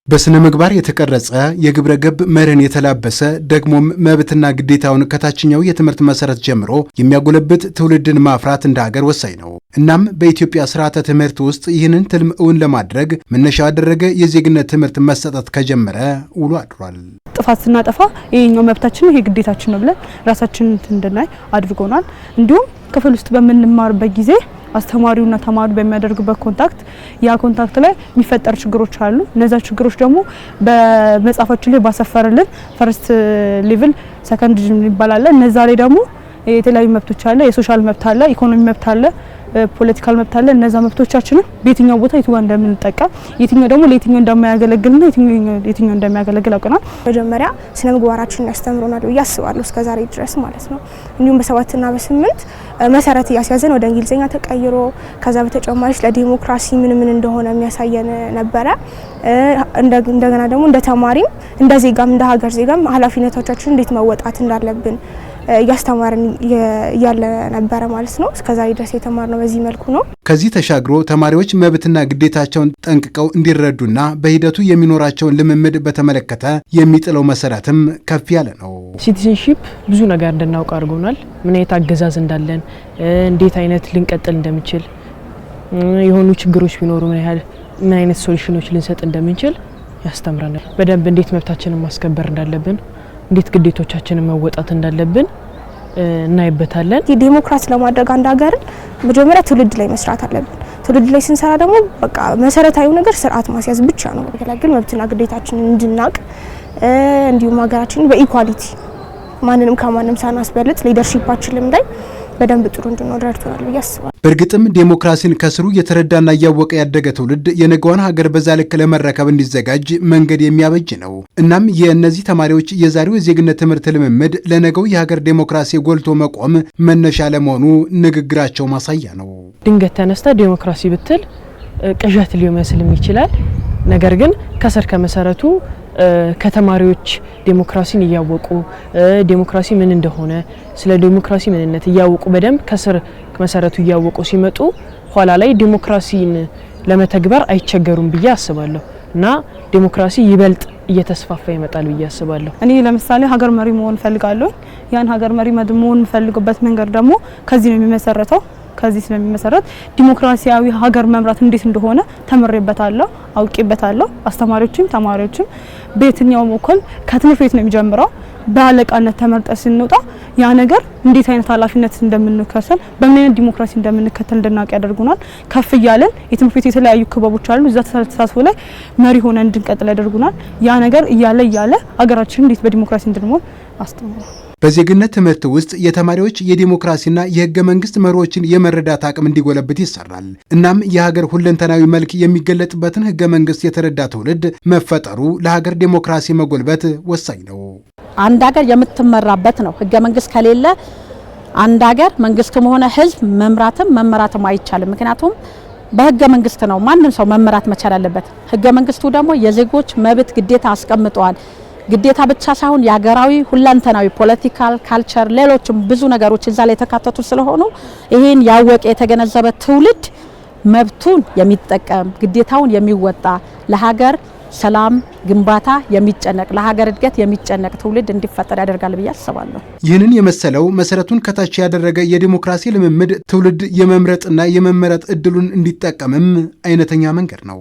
በስነ ምግባር የተቀረጸ የግብረ ገብ መርህን የተላበሰ ደግሞም መብትና ግዴታውን ከታችኛው የትምህርት መሰረት ጀምሮ የሚያጎለብት ትውልድን ማፍራት እንደ ሀገር ወሳኝ ነው። እናም በኢትዮጵያ ስርዓተ ትምህርት ውስጥ ይህንን ትልም እውን ለማድረግ መነሻ ያደረገ የዜግነት ትምህርት መሰጠት ከጀመረ ውሎ አድሯል። ጥፋት ስናጠፋ ይሄኛው መብታችን ይሄ ግዴታችን ነው ብለን ራሳችንን እንድናይ አድርጎናል። እንዲሁም ክፍል ውስጥ በምንማርበት ጊዜ አስተማሪውና ተማሪው በሚያደርጉበት ኮንታክት ላይ የሚፈጠሩ ችግሮች አሉ። እነዛ ችግሮች ደግሞ በመጻፋችን ላይ ባሰፈረልን ፈርስት ሌቭል ሰከንድ ይባላል። እነዛ ላይ ደግሞ የተለያዩ መብቶች አለ፣ የሶሻል መብት አለ፣ ኢኮኖሚ መብት አለ፣ ፖለቲካል መብት አለ። እነዛ መብቶቻችን በየትኛው ቦታ የትኛው እንደምንጠቀም የትኛው ደግሞ ለየትኛው እንደማያገለግልና የትኛው እንደሚያገለግል አውቀናል። መጀመሪያ ስነ ምግባራችንን ያስተምሩናል ብዬ አስባለሁ እስከዛሬ ድረስ ማለት ነው። እንዲሁም በ7 እና በ8 መሰረት ያስያዘን ወደ እንግሊዝኛ ተቀይሮ ከዛ በተጨማሪ ስለ ዲሞክራሲ ምን እንደሆነ የሚያሳየን ነበረ። እንደገና ደግሞ እንደ ተማሪም እንደ ዜጋም እንደ ሀገር ዜጋም ኃላፊነቶቻችንን እንዴት መወጣት እንዳለብን ያስተማረን ያለ ነበረ ማለት ነው። እስከዛሬ ድረስ የተማርነው በዚህ መልኩ ነው። ከዚህ ተሻግሮ ተማሪዎች መብትና ግዴታቸውን ጠንቅቀው እንዲረዱና በሂደቱ የሚኖራቸውን ልምምድ በተመለከተ የሚጥለው መሰረትም ከፍ ያለ ነው። ሲቲዝንሺፕ ብዙ ነገር እንድናውቅ አድርጎናል። ምን አይነት አገዛዝ እንዳለን፣ እንዴት አይነት ልንቀጥል እንደምንችል፣ የሆኑ ችግሮች ቢኖሩ ምን አይነት ሶሉሽኖች ልንሰጥ እንደምንችል ያስተምረናል። በደንብ እንዴት መብታችንን ማስከበር እንዳለብን፣ እንዴት ግዴቶቻችንን መወጣት እንዳለብን እናይበታለን። ዲሞክራሲ ለማድረግ አንድ ሀገር መጀመሪያ ትውልድ ላይ መስራት አለብን። ትውልድ ላይ ስንሰራ ደግሞ በቃ መሰረታዊው ነገር ስርዓት ማስያዝ ብቻ ነው። ግን መብትና ግዴታችንን እንድናቅ እንዲሁም ሀገራችንን በኢኳሊቲ ማንንም ከማንም ሳናስበልጥ ሊደርሺፓችን ላይ በደንብ ጥሩ እንድንሆን ረድቶናል ብዬ አስባለሁ። በእርግጥም ዴሞክራሲን ከስሩ የተረዳና እያወቀ ያደገ ትውልድ የነገዋን ሀገር በዛ ልክ ለመረከብ እንዲዘጋጅ መንገድ የሚያበጅ ነው። እናም የእነዚህ ተማሪዎች የዛሬው የዜግነት ትምህርት ልምምድ ለነገው የሀገር ዴሞክራሲ ጎልቶ መቆም መነሻ ለመሆኑ ንግግራቸው ማሳያ ነው። ድንገት ተነስተ ዴሞክራሲ ብትል ቅዠት ሊመስልም ይችላል። ነገር ግን ከስር ከመሰረቱ ከተማሪዎች ዴሞክራሲን እያወቁ ዴሞክራሲ ምን እንደሆነ ስለ ዴሞክራሲ ምንነት እያወቁ በደንብ ከስር መሰረቱ እያወቁ ሲመጡ ኋላ ላይ ዴሞክራሲን ለመተግበር አይቸገሩም ብዬ አስባለሁ እና ዴሞክራሲ ይበልጥ እየተስፋፋ ይመጣል ብዬ አስባለሁ። እኔ ለምሳሌ ሀገር መሪ መሆን ፈልጋለሁ። ያን ሀገር መሪ መሆን ፈልገበት መንገድ ደግሞ ከዚህ ነው የሚመሰረተው። ከዚህ ስለሚመሰረት ዲሞክራሲያዊ ሀገር መምራት እንዴት እንደሆነ ተመሬበታለሁ፣ አውቄበታለሁ። አስተማሪዎችም ተማሪዎችም በየትኛው ወከል ከትምህርት ቤት ነው የሚጀምረው። በአለቃነት ተመርጠን ስንወጣ ያ ነገር እንዴት አይነት ኃላፊነት እንደምንከተል በምን አይነት ዲሞክራሲ እንደምንከተል እንድናውቅ ያደርጉናል። ከፍ እያለን የትምህርት ቤት የተለያዩ ክበቦች አሉ። እዛ ተሳትፎ ላይ መሪ ሆነን እንድንቀጥል ያደርጉናል። ያ ነገር እያለ ሀገራችን እንዴት በዲሞክራሲ እንድንሞት አስተምሯል። በዜግነት ትምህርት ውስጥ የተማሪዎች የዲሞክራሲና የህገ መንግስት መርሆችን የመረዳት አቅም እንዲጎለብት ይሰራል። እናም የሀገር ሁለንተናዊ መልክ የሚገለጥበትን ህገ መንግስት የተረዳ ትውልድ መፈጠሩ ለሀገር ዲሞክራሲ መጎልበት ወሳኝ ነው። አንድ ሀገር የምትመራበት ነው። ህገ መንግስት ከሌለ አንድ ሀገር መንግስትም ሆነ ህዝብ መመራትም አይቻልም። ምክንያቱም በህገ መንግስት ነው ማንም ሰው መመራት መቻል አለበት። ህገ መንግስቱ ደግሞ የዜጎች መብት ግዴታ አስቀምጠዋል። ግዴታ ብቻ ሳይሆን የሀገራዊ ሁለንተናዊ ፖለቲካል፣ ካልቸር፣ ሌሎችም ብዙ ነገሮች እዛ ላይ የተካተቱ ስለሆኑ ይሄን ያወቀ የተገነዘበ ትውልድ መብቱን የሚጠቀም ግዴታውን የሚወጣ ለሀገር ሰላም ግንባታ የሚጨነቅ ለሀገር እድገት የሚጨነቅ ትውልድ እንዲፈጠር ያደርጋል ብዬ አስባለሁ። ይህንን የመሰለው መሰረቱን ከታች ያደረገ የዲሞክራሲ ልምምድ ትውልድ የመምረጥና የመመረጥ እድሉን እንዲጠቀምም አይነተኛ መንገድ ነው።